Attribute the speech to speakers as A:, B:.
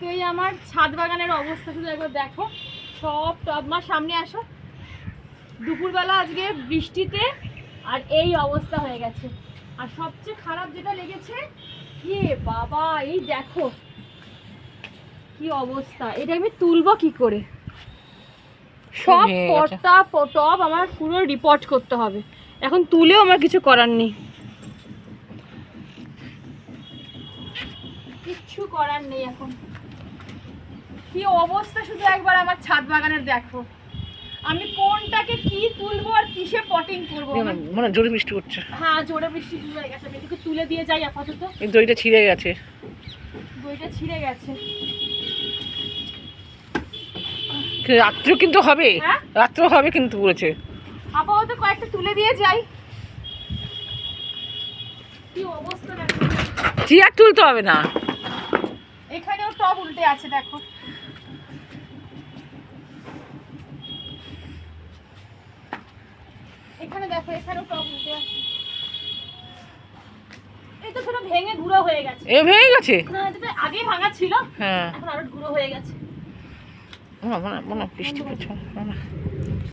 A: তো এই আমার ছাদ বাগানের অবস্থা শুধু একবার দেখো, সব টব। মা সামনে আসো। দুপুরবেলা আজকে বৃষ্টিতে আর এই অবস্থা হয়ে গেছে। আর সবচেয়ে খারাপ যেটা লেগেছে, বাবা এই দেখো কি অবস্থা, এটা আমি তুলবো কি করে? সব পটটা টব আমার পুরো রিপোর্ট করতে হবে, এখন তুলেও আমার কিছু করার নেই, কিচ্ছু করার নেই এখন। কি অবস্থা শুধু একবার আমার ছাদ বাগানের দেখো, আমি কোনটাকে কি তুলবো আর কিসে পটিং করবো।
B: মানে জোরে বৃষ্টি হচ্ছে।
A: হ্যাঁ জোরে বৃষ্টি শুরু হয়ে গেছে, আমি এদিকে তুলে দিয়ে যাই আপাতত।
B: এই দইটা ছিঁড়ে গেছে,
A: দইটা ছিঁড়ে গেছে।
B: রাত্রেও কিন্তু হবে,
A: হ্যাঁ
B: রাত্রেও হবে কিন্তু বলেছে।
A: আপাতত কয়েকটা তুলে দিয়ে যাই। কি অবস্থা দেখো,
B: চেয়ার তুলতে হবে না,
A: এখানেও টব উল্টে আছে দেখো। এখানে দেখো, এখানেও টব উল্টে আছে। এই তো পুরো ভেঙে গুঁড়ো হয়ে গেছে।
B: এ ভেঙে গেছে?
A: হ্যাঁ যেটা আগে ভাঙা ছিল,
B: হ্যাঁ
A: এখন আরো গুঁড়ো হয়ে গেছে।
B: মনে বৃষ্টি পড়ছে।